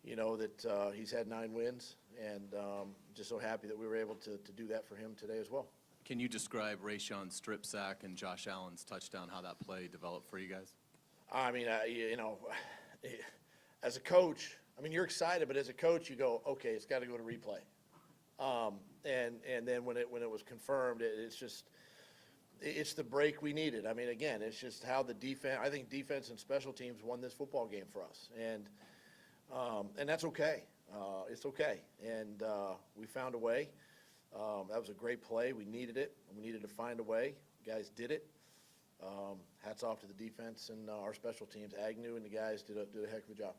that he's had 9 wins, and just so happy that we were able to do that for him today as well. Can you describe Rayshawn's strip sack and Josh Allen's touchdown, how that play developed for you guys? I mean, as a coach, I mean, you're excited, but as a coach, you go, okay, it's got to go to replay. And then when it was confirmed, it's the break we needed. I mean, again, it's just how the defense. I think defense and special teams won this football game for us, and that's okay. It's okay, and we found a way. That was a great play. We needed it. We needed to find a way. You guys did it. Hats off to the defense and our special teams. Agnew and the guys did a heck of a job.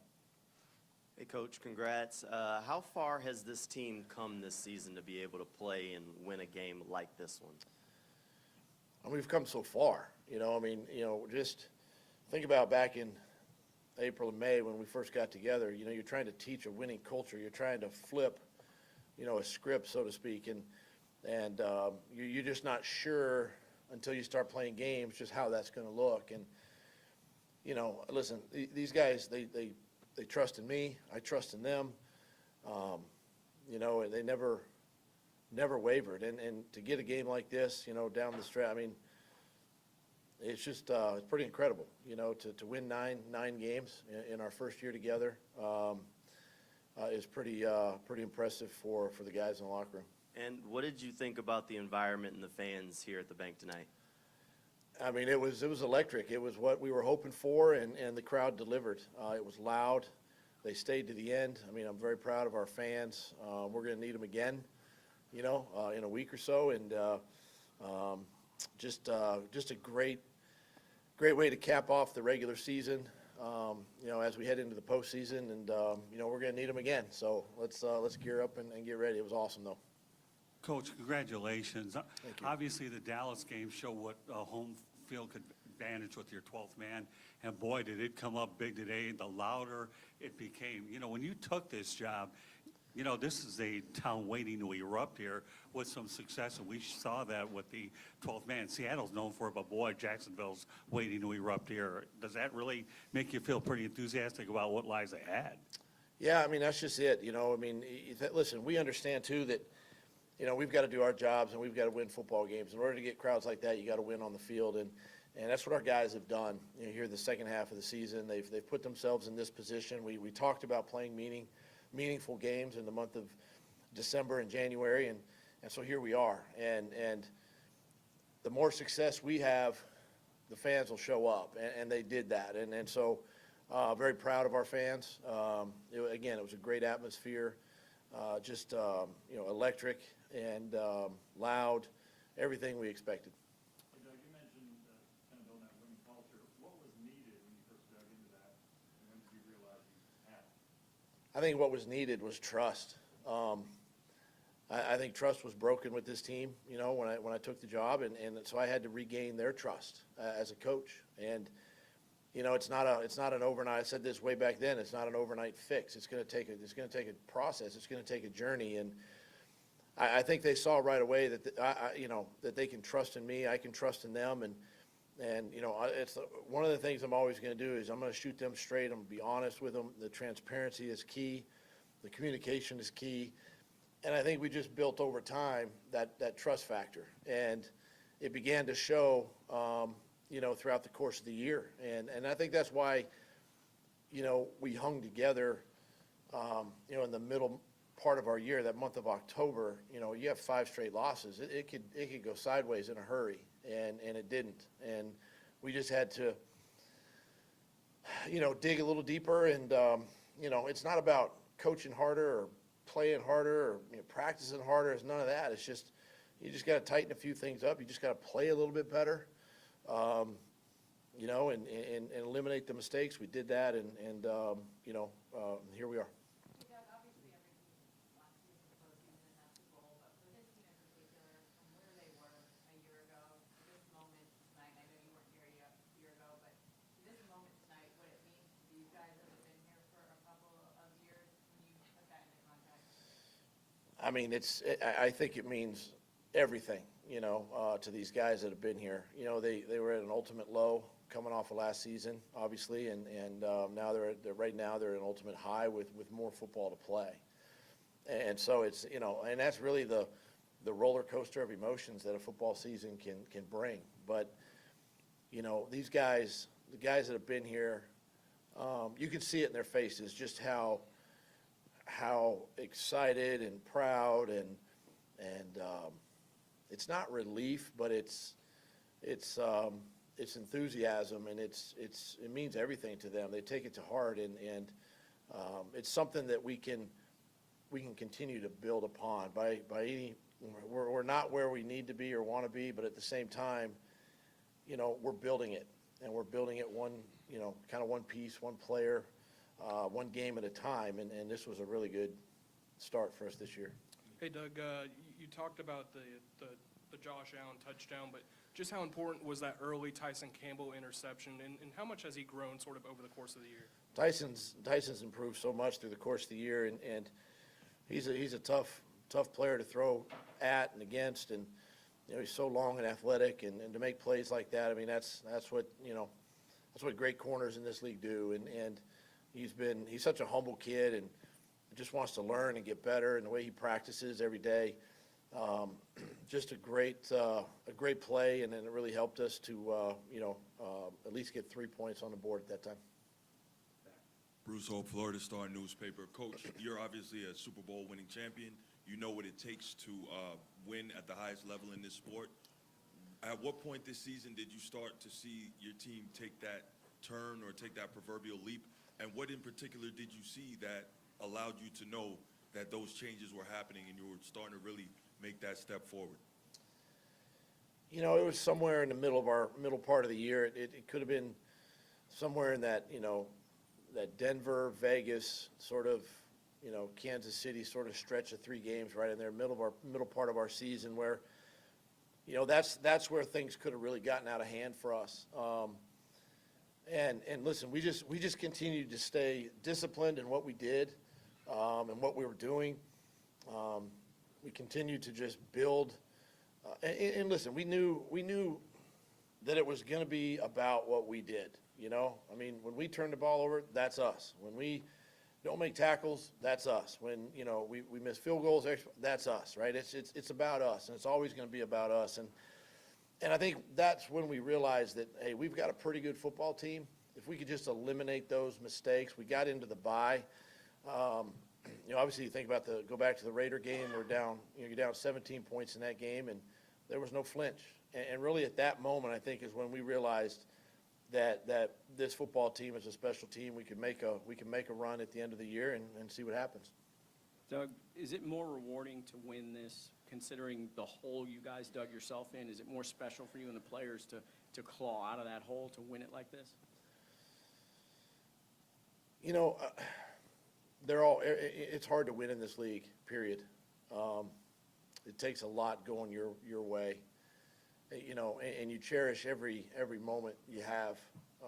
Hey, Coach, congrats. How far has this team come this season to be able to play and win a game like this one? I mean, we've come so far. Just think about back in April and May when we first got together. You're trying to teach a winning culture. You're trying to flip, a script, so to speak, and you're just not sure until you start playing games just how that's going to look. And listen, these guys, they trust in me. I trust in them. And they never wavered. And to get a game like this, down the stretch, I mean, it's just it's pretty incredible. To win nine games in our first year together is pretty impressive for the guys in the locker room. And what did you think about the environment and the fans here at the bank tonight? I mean, it was electric. It was what we were hoping for, and the crowd delivered. It was loud. They stayed to the end. I mean, I'm very proud of our fans. We're going to need them again, in a week or so, and just a great way to cap off the regular season. As we head into the postseason, and we're going to need them again. So let's gear up and get ready. It was awesome, though. Coach, congratulations. Thank you. Obviously, the Dallas game showed what home field could advantage with your 12th man, and boy, did it come up big today. The louder it became. When you took this job, this is a town waiting to erupt here with some success, and we saw that with the 12th man. Seattle's known for it, but boy, Jacksonville's waiting to erupt here. Does that really make you feel pretty enthusiastic about what lies ahead? Yeah, I mean, that's just it. Listen, we understand, too, that we've got to do our jobs and we've got to win football games. In order to get crowds like that, you got to win on the field, and that's what our guys have done. Here the second half of the season, they've put themselves in this position. We talked about playing meaningful games in the month of December and January, and so here we are. And the more success we have, the fans will show up, and they did that. And so very proud of our fans. Again, it was a great atmosphere, electric and loud, everything we expected. Hey, Doug, you mentioned kind of building that winning culture. What was needed when you first dug into that, and when did you realize you had it? I think what was needed was trust. I think trust was broken with this team, when I took the job, and so I had to regain their trust as a coach. And it's not an overnight. I said this way back then. It's not an overnight fix. It's going to take a process. It's going to take a journey, and I think they saw right away that that they can trust in me. I can trust in them, and it's one of the things I'm always going to do is I'm going to shoot them straight. I'm going to be honest with them. The transparency is key. The communication is key, and I think we just built over time that trust factor, and it began to show. Throughout the course of the year. And I think that's why, we hung together, in the middle part of our year, that month of October. You have 5 straight losses. It could go sideways in a hurry, and it didn't. And we just had to, dig a little deeper. And, it's not about coaching harder or playing harder or practicing harder. It's none of that. It's just, you just got to tighten a few things up. You just got to play a little bit better. And eliminate the mistakes. We did that, and here we are. Doug, obviously every team wants to get to the postseason, and that's the goal, but for this team in particular, from where they were a year ago to this moment tonight, I know you weren't here a year ago, but to this moment tonight, what it means to these guys that have been here for a couple of years, when you put that into context? I mean, I think it means everything, to these guys that have been here. They were at an ultimate low, coming off of last season, obviously, and now right now they're at an ultimate high with more football to play. And so it's, and that's really the roller coaster of emotions that a football season can bring. But, these guys, the guys that have been here, you can see it in their faces just how excited and proud and it's not relief, but it's enthusiasm, and it means everything to them. They take it to heart, and it's something that we can continue to build upon by any. We're not where we need to be or want to be, but at the same time, we're building it, and we're building it one piece, one player, one game at a time, and this was a really good start for us this year. Hey, Doug, you talked about the Josh Allen touchdown, but just how important was that early Tyson Campbell interception, and how much has he grown sort of over the course of the year? Tyson's improved so much through the course of the year, and he's a tough player to throw at and against, and he's so long and athletic, and to make plays like that. I mean, that's what great corners in this league do, and he's such a humble kid and just wants to learn and get better, and the way he practices every day. Just a great play, and then it really helped us to at least get 3 points on the board at that time. Bruce Hope, Florida Star newspaper. Coach, you're obviously a Super Bowl winning champion. You know what it takes to win at the highest level in this sport. At what point this season did you start to see your team take that turn or take that proverbial leap? And what in particular did you see that allowed you to know that those changes were happening and you were starting to really make that step forward? It was somewhere in the middle part of the year. It could have been somewhere in that, that Denver, Vegas, sort of, Kansas City sort of stretch of 3 games right in there, middle part of our season where, that's where things could have really gotten out of hand for us. And listen, we just continued to stay disciplined in what we did, and what we were doing. We continued to just build. And listen, we knew that it was going to be about what we did. I mean, when we turn the ball over, that's us. When we don't make tackles, that's us. When we miss field goals, that's us, right? It's about us, and it's always going to be about us. And I think that's when we realized that, hey, we've got a pretty good football team. If we could just eliminate those mistakes, we got into the bye. Obviously, you think about go back to the Raider game. We're down, you're down 17 points in that game, and there was no flinch. And really, at that moment, I think is when we realized that this football team is a special team. We can make a run at the end of the year and see what happens. Doug, is it more rewarding to win this, considering the hole you guys dug yourself in? Is it more special for you and the players to claw out of that hole to win it like this? It's hard to win in this league, period. It takes a lot going your way, and you cherish every moment you have,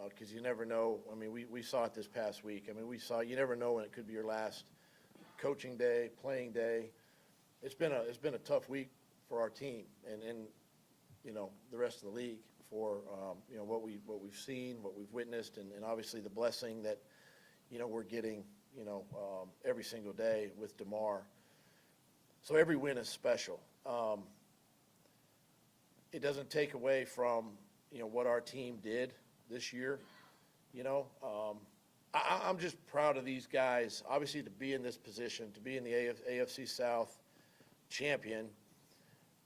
because you never know. I mean, we saw it this past week. I mean, you never know when it could be your last coaching day, playing day. It's been a tough week for our team and the rest of the league for what we've seen, what we've witnessed, and obviously the blessing that we're getting every single day with DeMar. So every win is special. It doesn't take away from what our team did this year. I'm just proud of these guys, obviously, to be in this position, to be in the AFC South champion,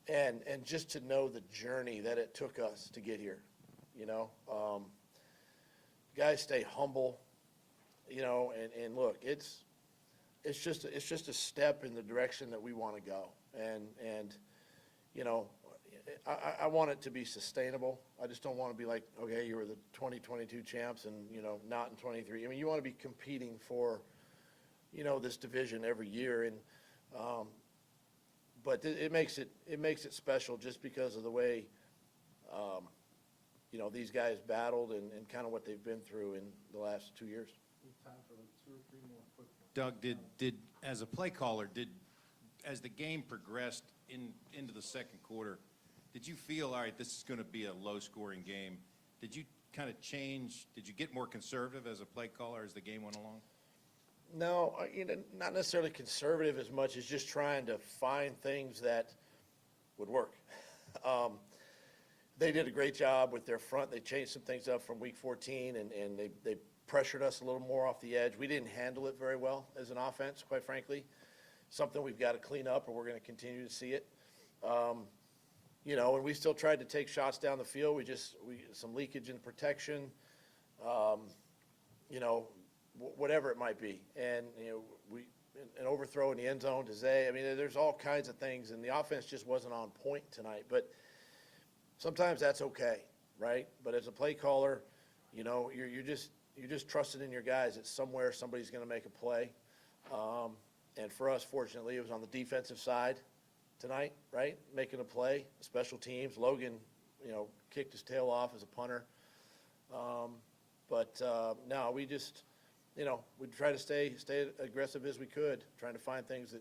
and just to know the journey that it took us to get here. Guys, stay humble. And look, it's just a step in the direction that we want to go, and I want it to be sustainable. I just don't want to be like, okay, you were the 2022 champs, and not in 23. I mean, you want to be competing for this division every year, and but it makes it special just because of the way these guys battled and kind of what they've been through in the last 2 years. Doug, did as a play caller, as the game progressed into the second quarter, did you feel, all right, this is going to be a low-scoring game? Did you kind of change? Did you get more conservative as a play caller as the game went along? No, not necessarily conservative as much as just trying to find things that would work. They did a great job with their front. They changed some things up from week 14, and they pressured us a little more off the edge. We didn't handle it very well as an offense, quite frankly. Something we've got to clean up, or we're going to continue to see it. And we still tried to take shots down the field. Some leakage in protection, whatever it might be. And, an overthrow in the end zone to Zay. I mean, there's all kinds of things, and the offense just wasn't on point tonight. But sometimes that's okay, right? But as a play caller, you're just trusting in your guys that somewhere somebody's going to make a play. And for us, fortunately, it was on the defensive side tonight, right? Making a play, special teams. Logan, kicked his tail off as a punter. No, we just, we try to stay aggressive as we could, trying to find things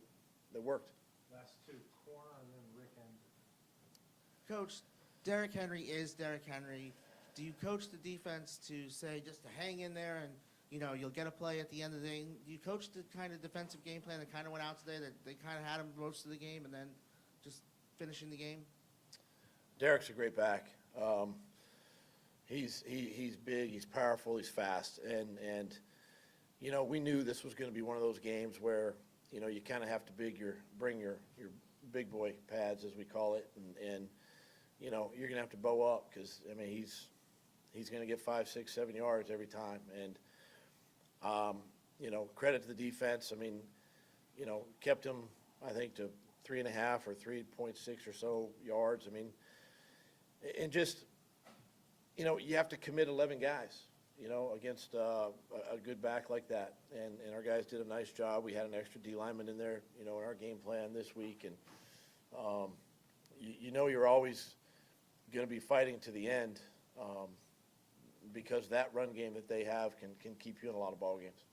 that worked. Last two, corner and then Rick End. Coach, Derrick Henry is Derrick Henry. Do you coach the defense to say just to hang in there and, you'll get a play at the end of the game? Do you coach the kind of defensive game plan that kind of went out today, that they kind of had him most of the game and then just finishing the game? Derrick's a great back. He's big, he's powerful, he's fast, and we knew this was going to be one of those games where you kind of have to bring your big boy pads, as we call it, and you're going to have to bow up because he's going to get 5, 6, 7 yards every time, and credit to the defense. Kept him, I think, to 3.5 or 3.6 or so yards. And just, you have to commit 11 guys, against a good back like that. And our guys did a nice job. We had an extra D lineman in there, in our game plan this week. And, you're always going to be fighting to the end because that run game that they have can keep you in a lot of ball games.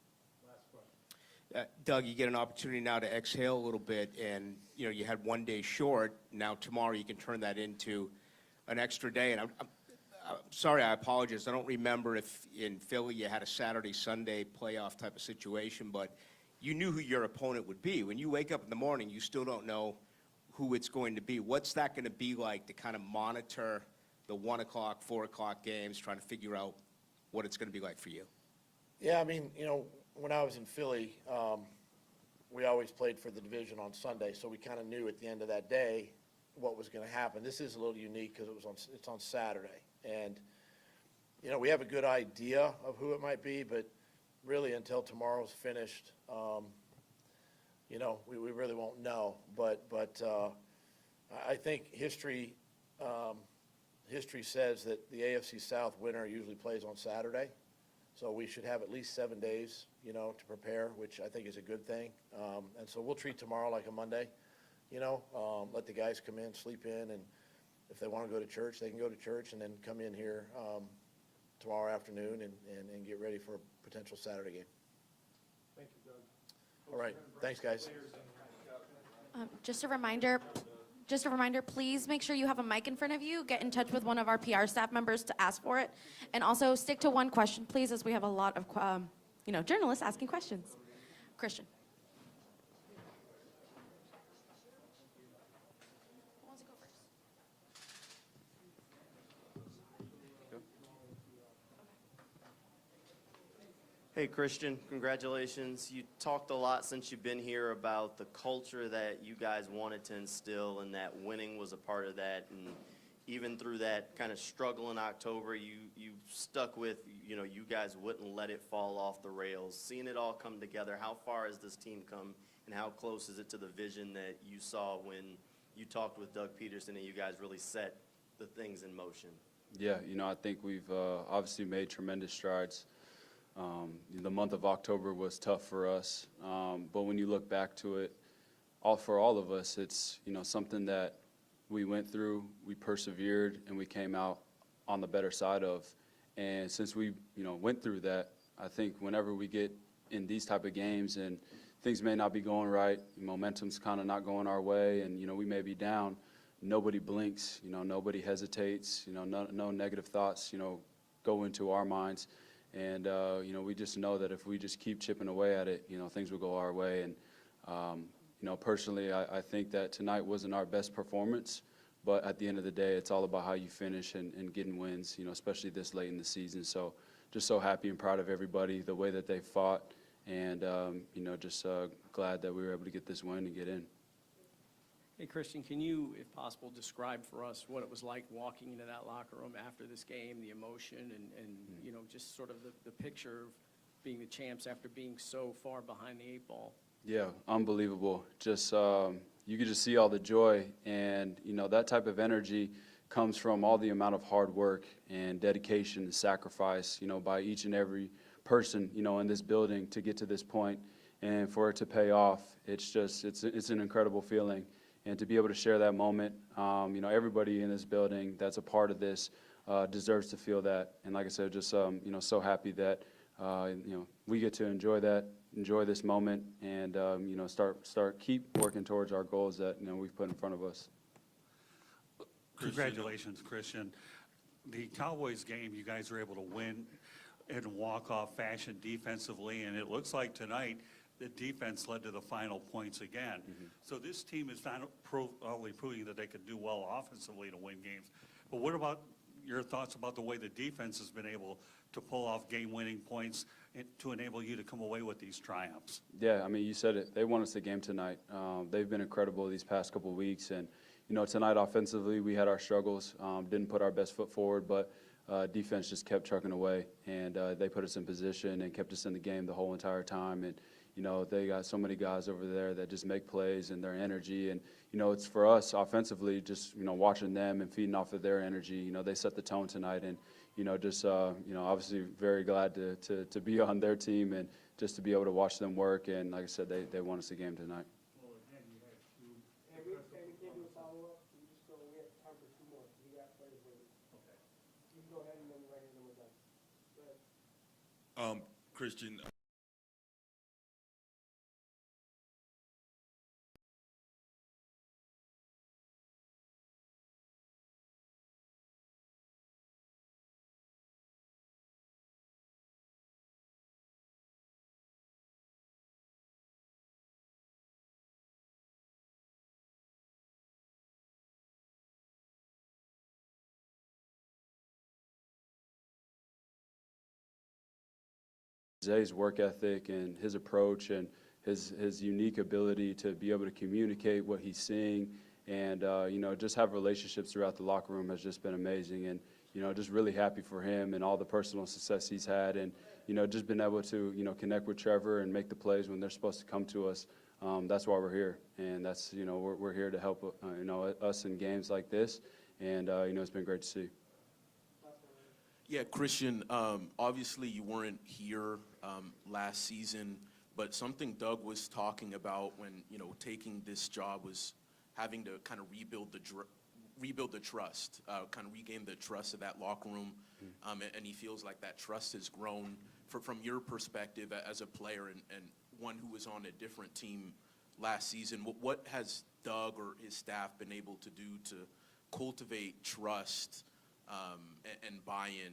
Last question. Doug, you get an opportunity now to exhale a little bit, and you had one day short. Now tomorrow you can turn that into an extra day. And I'm sorry, I apologize. I don't remember if in Philly you had a Saturday-Sunday playoff type of situation, but you knew who your opponent would be. When you wake up in the morning, you still don't know who it's going to be. What's that going to be like to kind of monitor the 1 o'clock, 4 o'clock games, trying to figure out what it's going to be like for you? Yeah, when I was in Philly, we always played for the division on Sunday, so we kind of knew at the end of that day what was going to happen. This is a little unique because it's on Saturday, and we have a good idea of who it might be, but really until tomorrow's finished, we really won't know. But I think history says that the AFC South winner usually plays on Saturday. So we should have at least 7 days, to prepare, which I think is a good thing. And so we'll treat tomorrow like a Monday, let the guys come in, sleep in, and if they want to go to church, they can go to church and then come in here tomorrow afternoon and get ready for a potential Saturday game. Thank you, Doug. All right. Thanks, guys. Just a reminder, please make sure you have a mic in front of you. Get in touch with one of our PR staff members to ask for it. And also stick to one question, please, as we have a lot of, journalists asking questions. Christian. Who wants to go first? Hey, Christian, congratulations. You talked a lot since you've been here about the culture that you guys wanted to instill, and that winning was a part of that. And even through that kind of struggle in October, you stuck with, you guys wouldn't let it fall off the rails. Seeing it all come together, how far has this team come, and how close is it to the vision that you saw when you talked with Doug Pederson and you guys really set the things in motion? Yeah, I think we've obviously made tremendous strides. The month of October was tough for us, but when you look back to it, for all of us, it's something that we went through, we persevered, and we came out on the better side of. And since we went through that, I think whenever we get in these type of games and things may not be going right, momentum's kind of not going our way, and we may be down, nobody blinks, nobody hesitates, no negative thoughts, go into our minds. And, we just know that if we just keep chipping away at it, things will go our way. And, personally, I think that tonight wasn't our best performance, but at the end of the day, it's all about how you finish and getting wins, especially this late in the season. So just so happy and proud of everybody, the way that they fought, and, just glad that we were able to get this win and get in. Hey, Christian, can you, if possible, describe for us what it was like walking into that locker room after this game, the emotion, and just sort of the picture of being the champs after being so far behind the 8 ball? Yeah, unbelievable. Just you could just see all the joy, and that type of energy comes from all the amount of hard work and dedication and sacrifice, by each and every person, in this building to get to this point, and for it to pay off. It's an incredible feeling, and to be able to share that moment, everybody in this building that's a part of this deserves to feel that. And like I said, just so happy that we get to enjoy this moment, and keep working towards our goals that we've put in front of us. Congratulations, Christian. The Cowboys game, you guys were able to win in walk-off fashion defensively, and it looks like tonight the defense led to the final points again. So this team is not only proving that they could do well offensively to win games, but what about your thoughts about the way the defense has been able to pull off game-winning points to enable you to come away with these triumphs? Yeah, I mean, you said it. They won us the game tonight. They've been incredible these past couple of weeks, and tonight offensively we had our struggles, didn't put our best foot forward, but defense just kept trucking away, and they put us in position and kept us in the game the whole entire time. And they got so many guys over there that just make plays, and their energy, and it's for us offensively, just watching them and feeding off of their energy. They set the tone tonight, and obviously very glad to be on their team and just to be able to watch them work. And like I said, they won us the game tonight. Well, again, you had two. And we can't do a follow-up, we just go, we have time for 2 more, we got players waiting. Okay. You can go ahead and then right here, then we're done. Go ahead. Christian, Zay's work ethic and his approach and his unique ability to be able to communicate what he's seeing, and just have relationships throughout the locker room has just been amazing. And just really happy for him and all the personal success he's had, and just been able to connect with Trevor and make the plays when they're supposed to come to us. That's why we're here, and that's we're here to help us in games like this, and it's been great to see. Yeah, Christian, obviously you weren't here last season, but something Doug was talking about when, taking this job was having to kind of rebuild the trust, kind of regain the trust of that locker room, and he feels like that trust has grown from your perspective as a player and one who was on a different team last season. What has Doug or his staff been able to do to cultivate trust and buy-in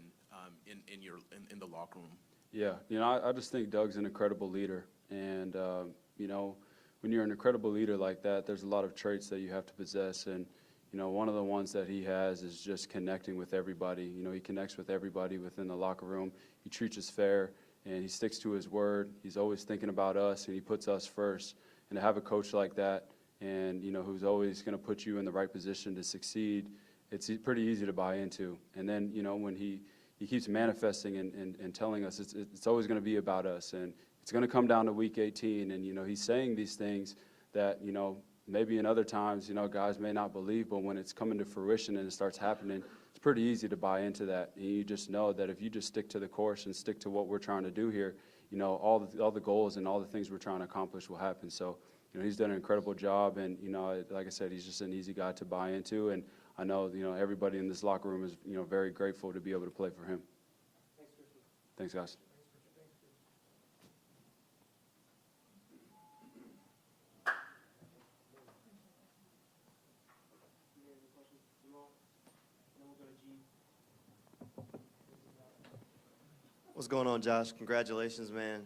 in the locker room? Yeah, I just think Doug's an incredible leader, and when you're an incredible leader like that, there's a lot of traits that you have to possess, and one of the ones that he has is just connecting with everybody. He connects with everybody within the locker room. He treats us fair, and he sticks to his word. He's always thinking about us, and he puts us first. And to have a coach like that, and who's always going to put you in the right position to succeed, it's pretty easy to buy into. And then when he keeps manifesting and telling us it's always going to be about us, and it's going to come down to week 18, and he's saying these things that maybe in other times guys may not believe, but when it's coming to fruition and it starts happening, it's pretty easy to buy into that. And you just know that if you just stick to the course and stick to what we're trying to do here, all the goals and all the things we're trying to accomplish will happen. So he's done an incredible job, and like I said, he's just an easy guy to buy into, and I know everybody in this locker room is very grateful to be able to play for him. Thanks, Christian. Thanks, guys. Any other questions? Jamal? Then we'll go to G. What's going on, Josh? Congratulations, man.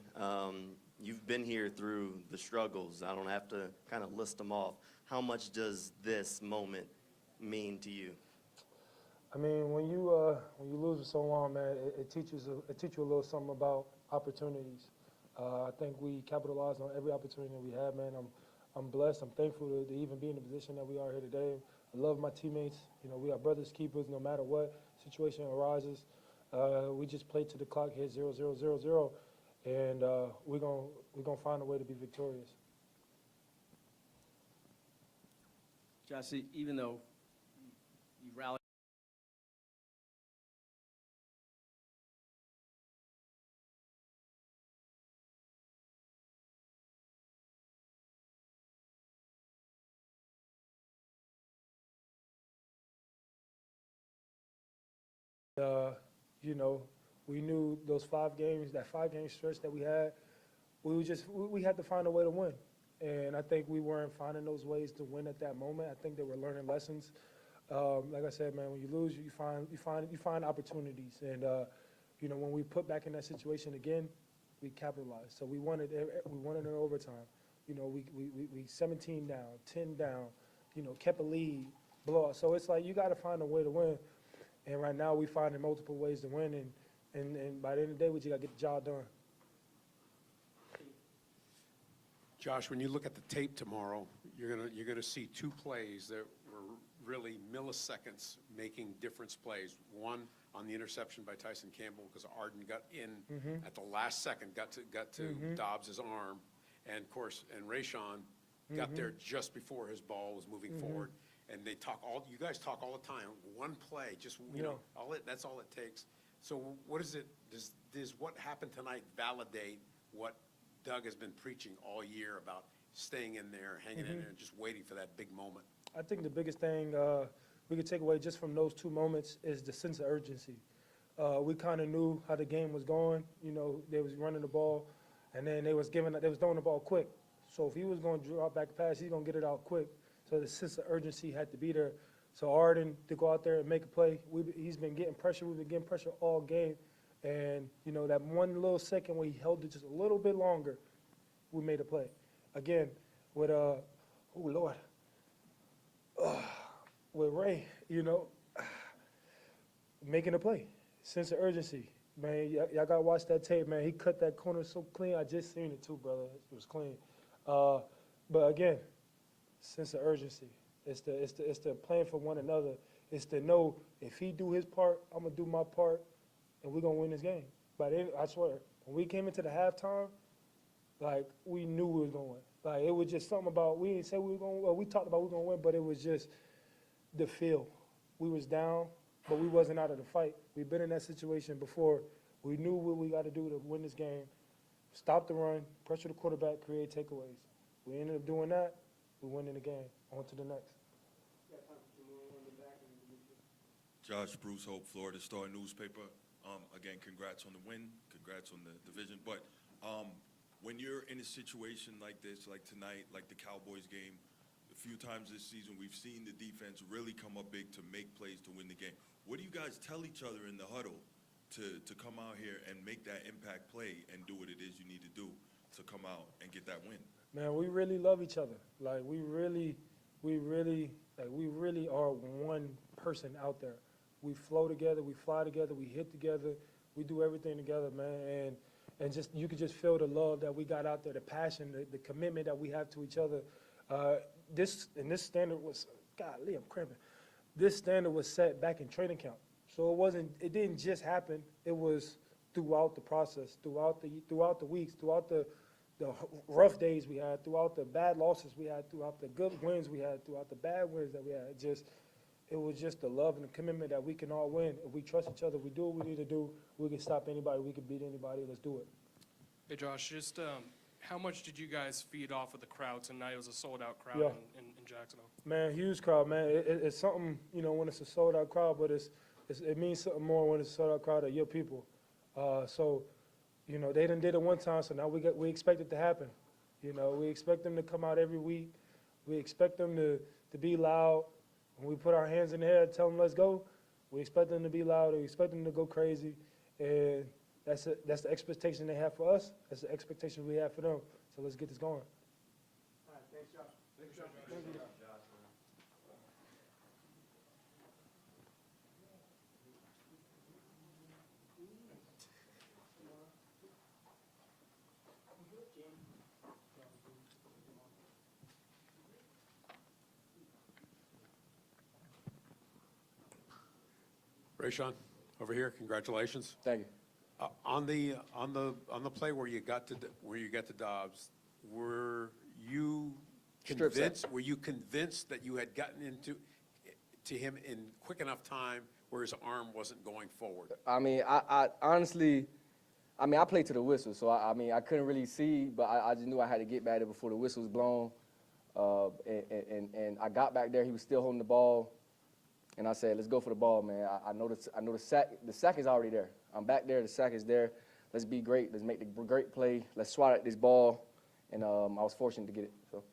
You've been here through the struggles. I don't have to kind of list them off. How much does this moment mean to you? I mean, when you lose for so long, man, it teaches you a little something about opportunities. I think we capitalized on every opportunity that we had, man. I'm blessed. I'm thankful to even be in the position that we are here today. I love my teammates. You know, we are brothers keepers no matter what situation arises. We just play to the clock, hit 0-0-0-0, and we're gonna find a way to be victorious. Josh, even though you rallied You know, we knew those 5 games, that 5-game stretch that we had, we had to find a way to win. And I think we weren't finding those ways to win at that moment. I think they were learning lessons. Like I said, man, when you lose, you find opportunities. And you know, when we put back in that situation again, we capitalized. So we won it in overtime. You know, we 17 down, 10 down. You know, kept a lead, blowout. So it's like you got to find a way to win. And right now we finding multiple ways to win. And by the end of the day, we just got to get the job done. Josh, when you look at the tape tomorrow, you're gonna see 2 plays that were really milliseconds making difference plays. One on the interception by Tyson Campbell because Arden got in at the last second, got to Dobbs' arm, and of course, Rayshawn got there just before his ball was moving forward. And you guys talk all the time. One play, just you know, that's all it takes. So what is it? Does what happened tonight validate what Doug has been preaching all year about staying in there, hanging in there, and just waiting for that big moment? I think the biggest thing we could take away just from those 2 moments is the sense of urgency. We kind of knew how the game was going. You know, they was running the ball, and then they was throwing the ball quick. So if he was going to drop back a pass, he's going to get it out quick. So the sense of urgency had to be there. So Arden to go out there and make a play, he's been getting pressure. We've been getting pressure all game. And, you know, that one little second where he held it just a little bit longer, we made a play. Again, with, with Ray, you know, making a play. Sense of urgency. Man, y'all got to watch that tape, man. He cut that corner so clean. I just seen it too, brother. It was clean. But again, sense of urgency. It's the playing for one another. It's to know if he do his part, I'm gonna do my part, and we're gonna win this game. But I swear, when we came into the halftime, like we knew we was gonna win. Like it was just something about we didn't say we were gonna. Well, we talked about we were gonna win, but it was just the feel. We was down, but we wasn't out of the fight. We've been in that situation before. We knew what we got to do to win this game. Stop the run, pressure the quarterback, create takeaways. We ended up doing that. We win in the game. On to the next. Josh, Bruce Hope, Florida Star newspaper. Again, congrats on the win, congrats on the division. But when you're in a situation like this, like tonight, like the Cowboys game, a few times this season, we've seen the defense really come up big to make plays to win the game. What do you guys tell each other in the huddle to come out here and make that impact play and do what it is you need to do to come out and get that win? Man, we really love each other. Like we really are one person out there. We flow together, we fly together, we hit together, we do everything together, man. And just you could just feel the love that we got out there, the passion, the commitment that we have to each other. This standard was, golly, I'm cramping. This standard was set back in training camp. So it didn't just happen. It was throughout the process, throughout the weeks, throughout the rough days we had, throughout the bad losses we had, throughout the good wins we had, throughout the bad wins that we had. It was just the love and the commitment that we can all win. If we trust each other, we do what we need to do, we can stop anybody, we can beat anybody, let's do it. Hey, Josh, just how much did you guys feed off of the crowd tonight? It was a sold-out crowd in Jacksonville. Man, huge crowd, man. It's something, you know, when it's a sold-out crowd, but it means something more when it's a sold-out crowd of your people. So, you know, they done did it one time, so now we expect it to happen. You know, we expect them to come out every week. We expect them to be loud. When we put our hands in the air and tell them let's go, we expect them to be loud. We expect them to go crazy. And that's the expectation they have for us. That's the expectation we have for them. So let's get this going. Rayshawn, over here, congratulations. Thank you. On the play where you got to Dobbs, were you Strip sack. convinced that you had gotten to him in quick enough time where his arm wasn't going forward? I mean, I honestly, I played to the whistle, so I mean, I couldn't really see, but I just knew I had to get back there before the whistle was blown. And I got back there, he was still holding the ball, and I said, let's go for the ball, man. I know the sack is already there. I'm back there, the sack is there. Let's be great, let's make the great play, let's swat at this ball, and I was fortunate to get it, so.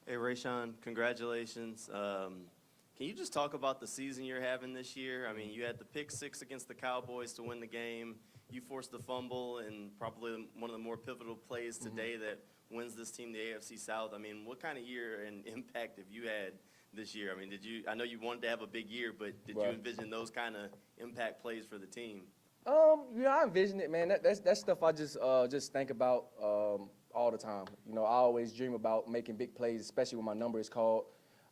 Hey, Rayshawn, congratulations. Can you just talk about the season you're having this year? I mean, you had the pick 6 against the Cowboys to win the game. You forced the fumble and probably one of the more pivotal plays today that wins this team the AFC South. I mean, what kind of year and impact have you had this year? I mean, I know you wanted to have a big year, but did you envision those kind of impact plays for the team? Yeah, I envision it, man. That's stuff I just think about all the time. You know, I always dream about making big plays, especially when my number is called.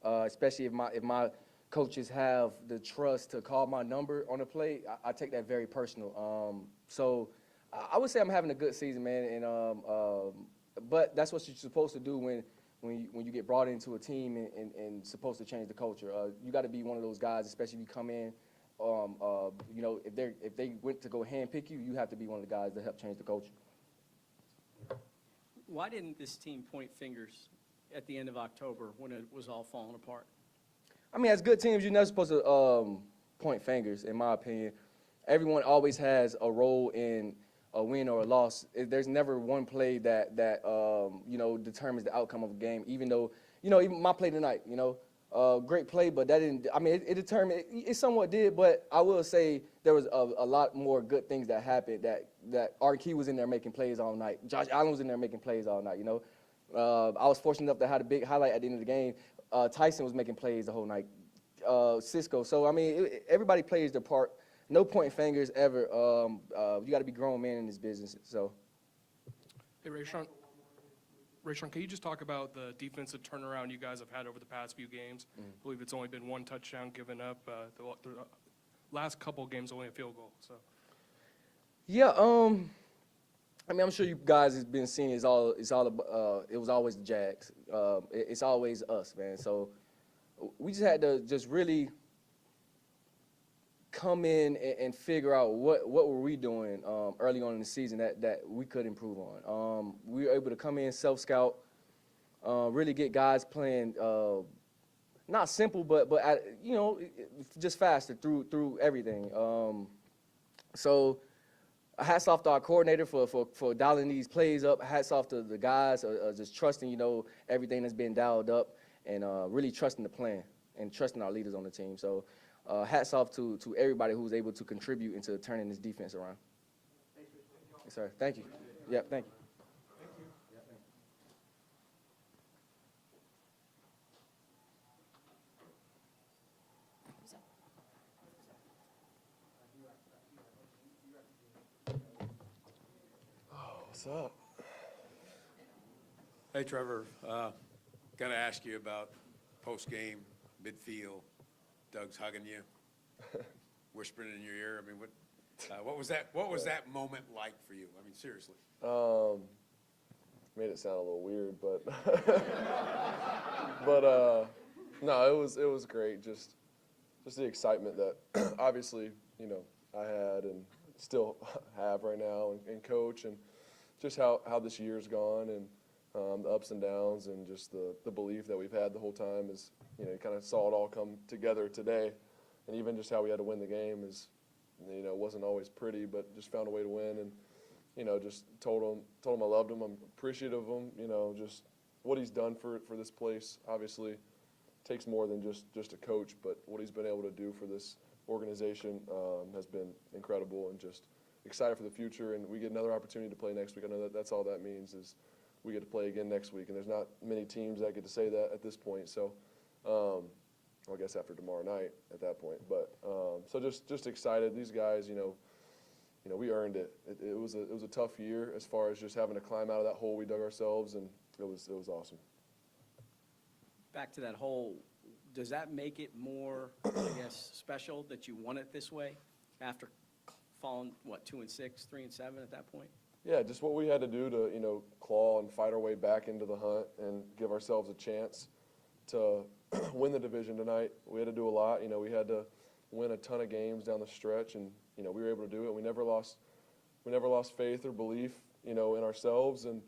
Especially if my coaches have the trust to call my number on a play, I take that very personal. So I would say I'm having a good season, man. And but that's what you're supposed to do when you get brought into a team and supposed to change the culture. You got to be one of those guys, especially if you come in. You know, if they went to go handpick you, you have to be one of the guys that help change the culture. Why didn't this team point fingers at the end of October when it was all falling apart? I mean, as good teams, you're never supposed to point fingers, in my opinion. Everyone always has a role in a win or a loss. There's never one play that you know, determines the outcome of a game, even though, you know, even my play tonight, you know, great play, but that didn't, I mean, it determined, it somewhat did, but I will say there was a lot more good things that happened, that R-Key was in there making plays all night. Josh Allen was in there making plays all night, you know. I was fortunate enough to have a big highlight at the end of the game. Tyson was making plays the whole night. Cisco. So, I mean, everybody plays their part. No pointing fingers ever. You got to be grown men in this business. So. Hey, Rayshawn, can you just talk about the defensive turnaround you guys have had over the past few games? I believe it's only been one touchdown given up. The last couple of games, only a field goal. So. Yeah. I mean, I'm sure you guys have been seeing it was always the Jags. It's always us, man. So we just had to just really come in and figure out what were we doing early on in the season that we could improve on. We were able to come in, self-scout, really get guys playing not simple, but you know, just faster through everything. So hats off to our coordinator for dialing these plays up. Hats off to the guys just trusting, you know, everything that's been dialed up and really trusting the plan and trusting our leaders on the team. So hats off to everybody who's able to contribute into turning this defense around. Yes, sir. Thank you. Yeah, thank you. What's up? Hey, Trevor, got to ask you about post-game, midfield, Doug's hugging you, whispering in your ear. I mean, what was that moment like for you? I mean, seriously. Made it sound a little weird, but but no, it was great. Just the excitement that obviously, you know, I had and still have right now, and coach, and just how this year's gone, and the ups and downs, and just the belief that we've had the whole time is, you know, you kind of saw it all come together today. And even just how we had to win the game is, you know, wasn't always pretty, but just found a way to win. And, you know, just told him I loved him. I'm appreciative of him, you know, just what he's done for this place. Obviously takes more than just a coach, but what he's been able to do for this organization has been incredible. And just excited for the future, and we get another opportunity to play next week. I know that's all that means is we get to play again next week, and there's not many teams that get to say that at this point. So, I guess after tomorrow night at that point. But so just excited. These guys, we earned it. It was a tough year as far as just having to climb out of that hole we dug ourselves, and it was awesome. Back to that hole, does that make it more, I guess, special that you won it this way after falling, 2-6, 3-7 at that point? Yeah, just what we had to do to, claw and fight our way back into the hunt and give ourselves a chance to win the division tonight. We had to do a lot. We had to win a ton of games down the stretch, and, we were able to do it. We never lost faith or belief, in ourselves. And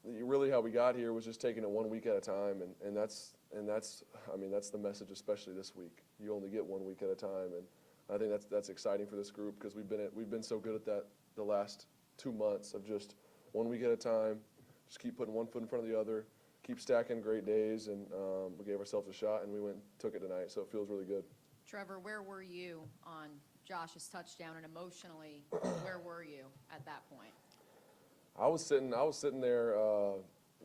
really how we got here was just taking it 1 week at a time. And that's the message, especially this week. You only get 1 week at a time. And I think that's exciting for this group because we've been so good at that the last 2 months of just 1 week at a time, just keep putting one foot in front of the other, keep stacking great days, and we gave ourselves a shot, and we went and took it tonight, so it feels really good. Trevor, where were you on Josh's touchdown, and emotionally, where were you at that point? I was sitting there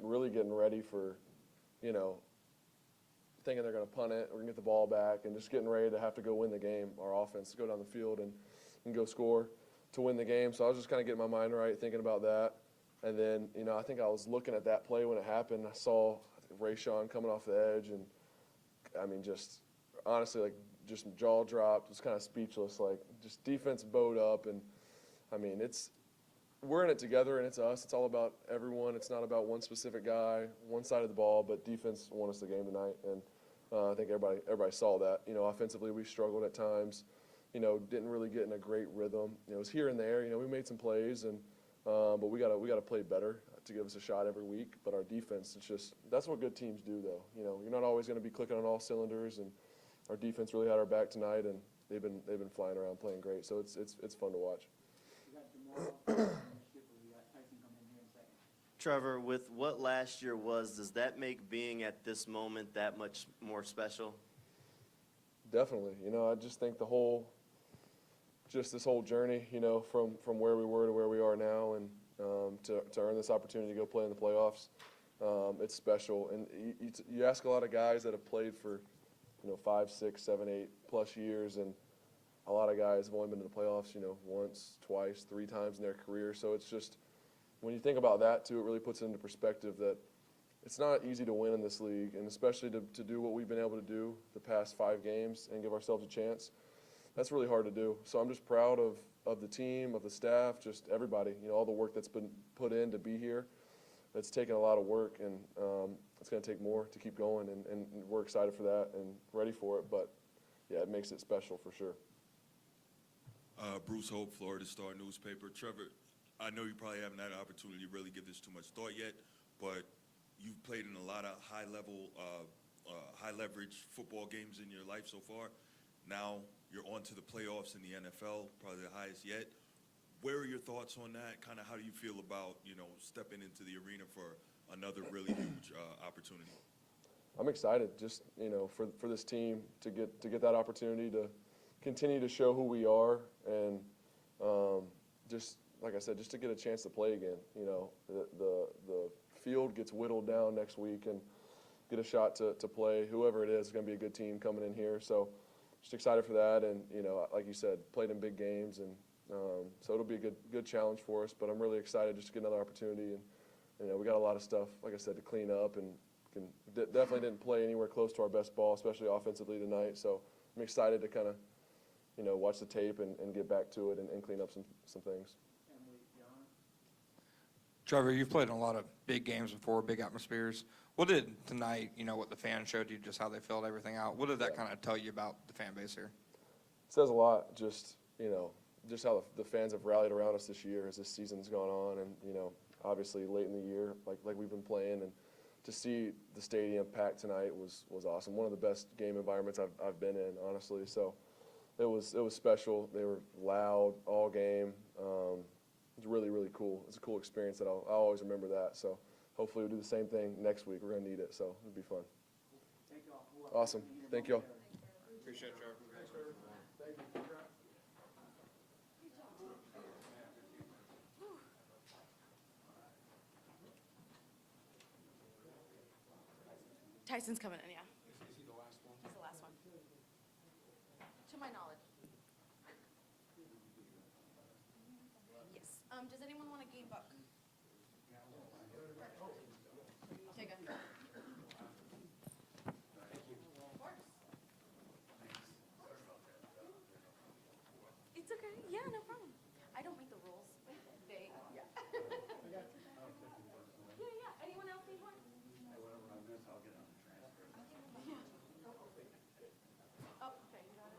really getting ready for, thinking they're going to punt it, we're going to get the ball back, and just getting ready to have to go win the game, our offense, to go down the field and go score to win the game. So I was just kind of getting my mind right, thinking about that. And then, I think I was looking at that play when it happened. I saw Rayshawn coming off the edge, and just honestly, just jaw dropped, was kind of speechless, just defense bowed up. And we're in it together, and it's us. It's all about everyone. It's not about one specific guy, one side of the ball, but defense won us the game tonight. And I think everybody saw that. Offensively, we struggled at times. Didn't really get in a great rhythm. It was here and there. We made some plays, but we got to play better to give us a shot every week. But our defense, that's what good teams do, though. You're not always going to be clicking on all cylinders, and our defense really had our back tonight, and they've been flying around playing great. So it's fun to watch. Trevor, with what last year was, does that make being at this moment that much more special? Definitely. I just think this whole journey, from where we were to where we are now, and to earn this opportunity to go play in the playoffs, it's special. And you ask a lot of guys that have played for, 5, 6, 7, 8+ years, and a lot of guys have only been to the playoffs, once, twice, 3 times in their career. So it's just, when you think about that too, it really puts it into perspective that it's not easy to win in this league, and especially to do what we've been able to do the past 5 games and give ourselves a chance. That's really hard to do. So I'm just proud of the team, of the staff, just everybody, all the work that's been put in to be here. It's taken a lot of work, and it's going to take more to keep going, and we're excited for that and ready for it. But, yeah, it makes it special for sure. Bruce Hope, Florida Star newspaper. Trevor, I know you probably haven't had an opportunity to really give this too much thought yet, but you've played in a lot of high-level, high-leverage football games in your life so far. Now you're on to the playoffs in the NFL, probably the highest yet. Where are your thoughts on that? Kind of how do you feel about, stepping into the arena for another really huge opportunity? I'm excited just, for this team to get that opportunity to continue to show who we are, and just, like I said, just to get a chance to play again. The field gets whittled down next week, and get a shot to play. Whoever it is going to be a good team coming in here. So just excited for that. And, like you said, played in big games. And so it'll be a good challenge for us. But I'm really excited just to get another opportunity. And, we got a lot of stuff, like I said, to clean up. And definitely didn't play anywhere close to our best ball, especially offensively tonight. So I'm excited to kind of, watch the tape and get back to it and clean up some things. Trevor, you've played in a lot of big games before, big atmospheres. What did tonight, what the fans showed you, just how they filled everything out, what did that kind of tell you about the fan base here? It says a lot, just how the fans have rallied around us this year as this season's gone on. And, obviously late in the year, like we've been playing. And to see the stadium packed tonight was awesome. One of the best game environments I've been in, honestly. So it was special. They were loud all game. It was really, really cool. It's a cool experience that I'll always remember that. So hopefully we'll do the same thing next week. We're going to need it, so it'll be fun. Awesome. Thank you all. Appreciate it, Trevor. Thanks, Trevor. Thank you. Tyson's coming in, yeah. Is he the last one? He's the last one. To my knowledge. Yes. Does anyone want a game book? Take a. Of course. It's okay. Yeah, no problem. I don't make the rules. They, yeah. Yeah. Anyone else need one? Oh, okay, you got it.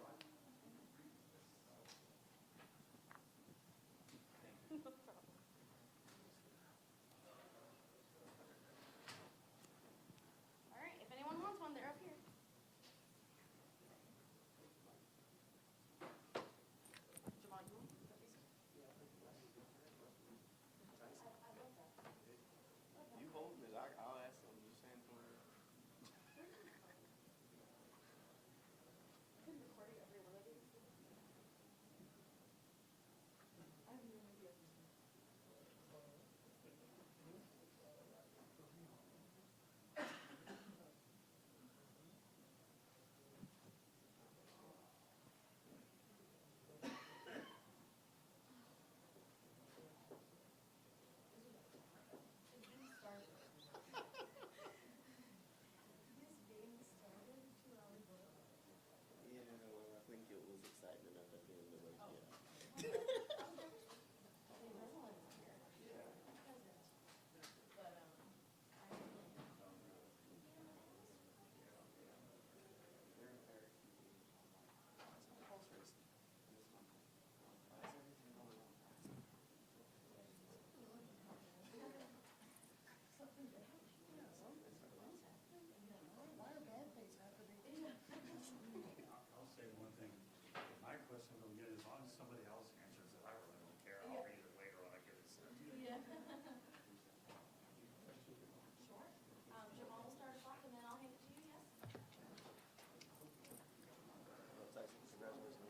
No problem. All right, if anyone wants one, they're up here. Jamal, you want these? You hold it, I'll ask them, just saying for Yeah, well, I think it was exciting enough at the end of it, yeah. I'll say one thing. My question will get, as long as somebody else answers it, I really don't care. I'll read it later when I get it sent. Yeah. Sure. Jamal will start us off and then I'll hand it to you, yes? Well, Tyson, congratulations.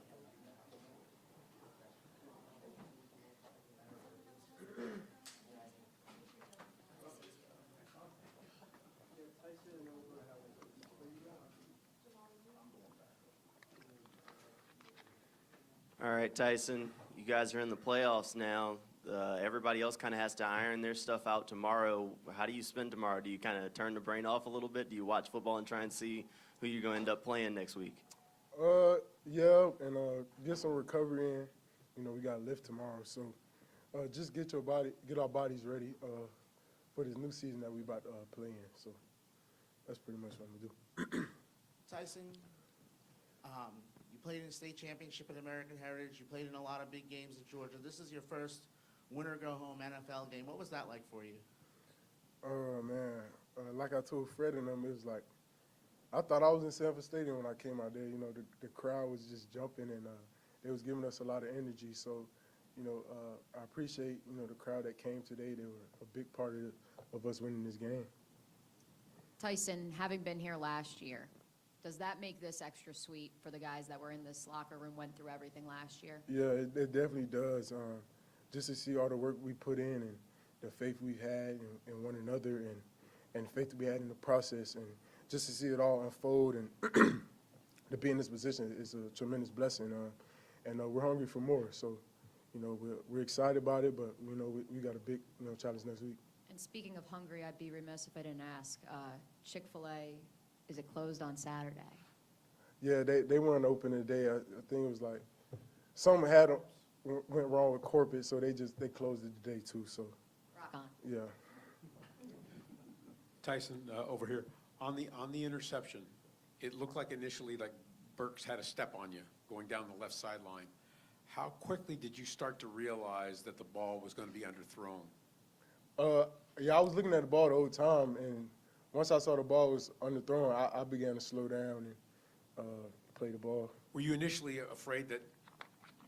All right, Tyson, you guys are in the playoffs now. Everybody else kind of has to iron their stuff out tomorrow. How do you spend tomorrow? Do you kind of turn the brain off a little bit? Do you watch football and try and see who you're going to end up playing next week? Yeah, and get some recovery in. You know, we got to lift tomorrow, so just get our bodies ready for this new season that we about to play in. So that's pretty much what I'm gonna do. Tyson, you played in the state championship at American Heritage. You played in a lot of big games at Georgia. This is your first winner-go-home NFL game. What was that like for you? Oh, man. Like I told Fred and them, it was like, I thought I was in Sanford Stadium when I came out there. You know, the crowd was just jumping, and they was giving us a lot of energy. So, you know, I appreciate, you know, the crowd that came today. They were a big part of us winning this game. Tyson, having been here last year, does that make this extra sweet for the guys that were in this locker room, went through everything last year? Yeah, it definitely does. Just to see all the work we put in and the faith we had in one another and the faith that we had in the process, and just to see it all unfold and to be in this position is a tremendous blessing. And we're hungry for more. So, you know, we're excited about it, but, you know, we got a big, you know, challenge next week. And speaking of hungry, I'd be remiss if I didn't ask, Chick-fil-A, is it closed on Saturday? Yeah, they weren't open today. I think it was like something went wrong with corporate, so they closed it today too. So, Rock on. yeah. Tyson, over here. On the interception, it looked like initially like Burks had a step on you going down the left sideline. How quickly did you start to realize that the ball was going to be underthrown? Yeah, I was looking at the ball the whole time, and once I saw the ball was underthrown, I began to slow down and play the ball. Were you initially afraid that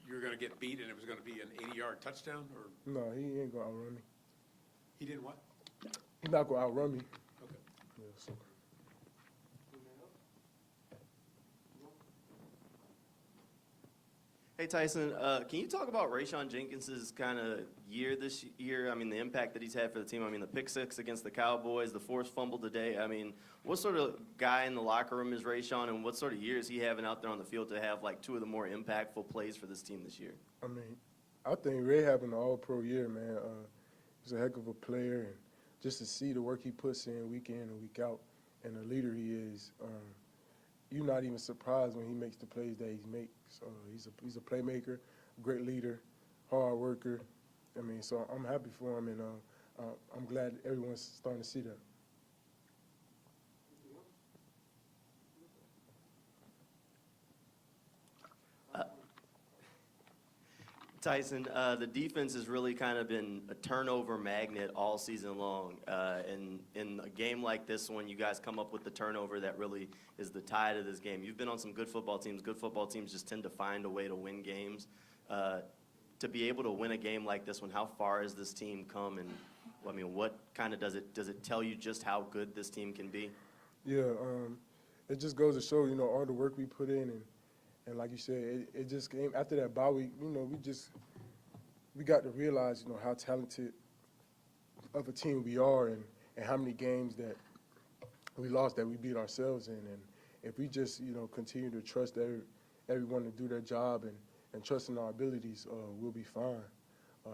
you were going to get beat and it was going to be an 80-yard touchdown? Or No, he ain't going to outrun me. he didn't what? He's not going to outrun me. Okay. Yeah, so. Hey, Tyson, can you talk about Rayshawn Jenkins' kind of year this year? I mean, the impact that he's had for the team. I mean, the pick six against the Cowboys, the forced fumble today. I mean, what sort of guy in the locker room is Rayshawn, and what sort of year is he having out there on the field to have, like, two of the more impactful plays for this team this year? I mean, I think Ray having an all-pro year, man. He's a heck of a player, and just to see the work he puts in week week out, and the leader he is, you're not even surprised when he makes the plays that he makes. He's a playmaker, a great leader, hard worker. I mean, so I'm happy for him, and I'm glad everyone's starting to see that. Tyson, the defense has really kind of been a turnover magnet all season long. And in a game like this one, you guys come up with the turnover that really is the tide of this game. You've been on some good football teams. Good football teams just tend to find a way to win games. To be able to win a game like this one, how far has this team come? And, I mean, what kind of does it tell you just how good this team can be? Yeah, it just goes to show, all the work we put in, and like you said, it just came after that bye week. We got to realize, how talented of a team we are, and how many games that we lost that we beat ourselves in. And if we just, continue to trust everyone to do their job and trust in our abilities, we'll be fine.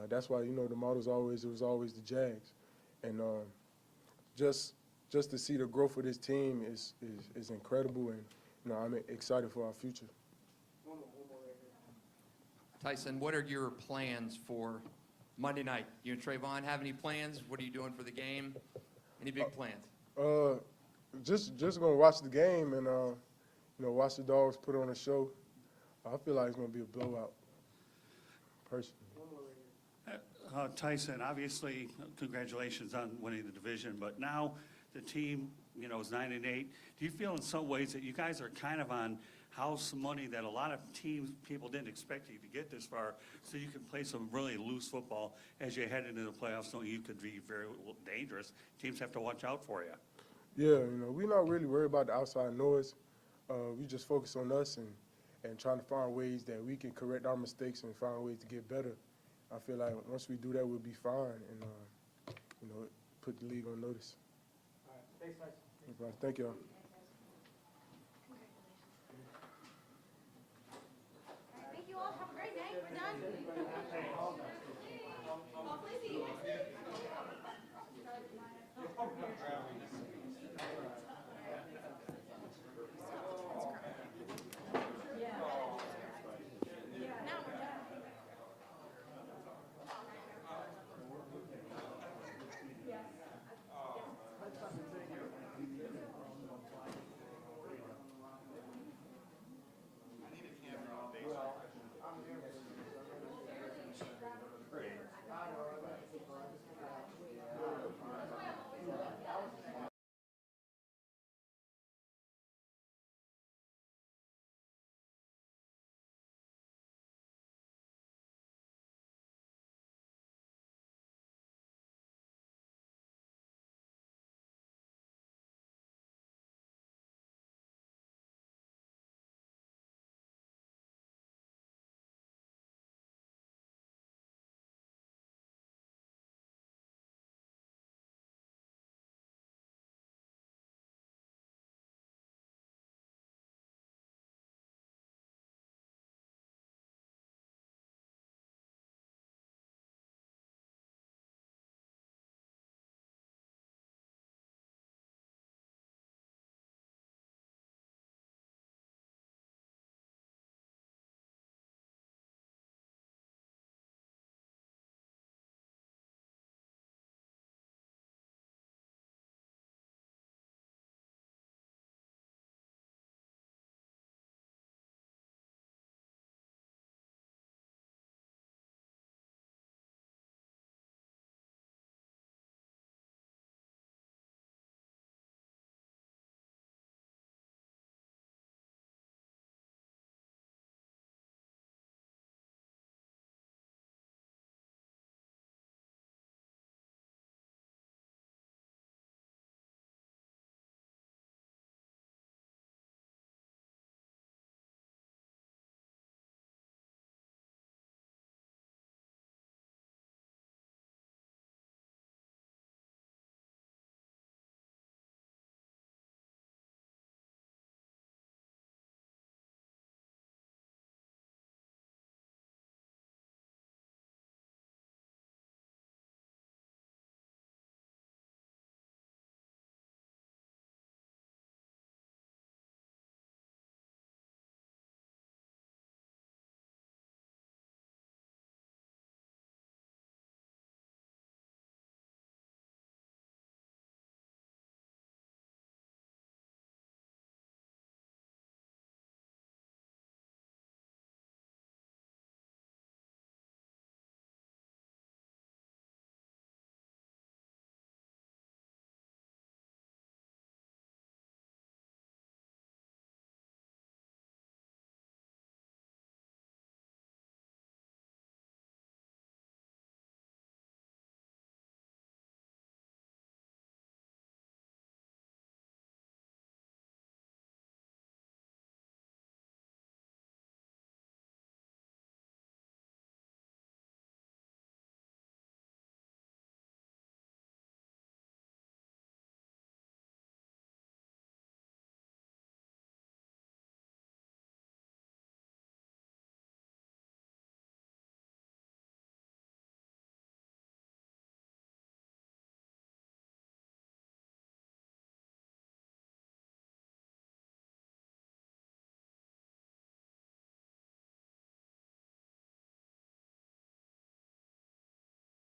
That's why, the motto was always the Jags, and just to see the growth of this team is incredible, and I'm excited for our future. Tyson, what are your plans for Monday night? You and Trayvon have any plans? What are you doing for the game? Any big plans? Just gonna watch the game and watch the dogs put on a show. I feel like it's gonna be a blowout. Personally. Tyson, obviously, congratulations on winning the division, but now the team, is 9-8. Do you feel in some ways that you guys are kind of on house money that a lot of people didn't expect you to get this far, so you can play some really loose football as you head into the playoffs, so you could be very dangerous? Teams have to watch out for you. Yeah, we're not really worried about the outside noise. We just focus on us and trying to find ways that we can correct our mistakes and find ways to get better. I feel like once we do that, we'll be fine and, put the league on notice. All right. Thanks, Tyson. No problem. Thank y'all. Thank you all. Have a great night. We're done.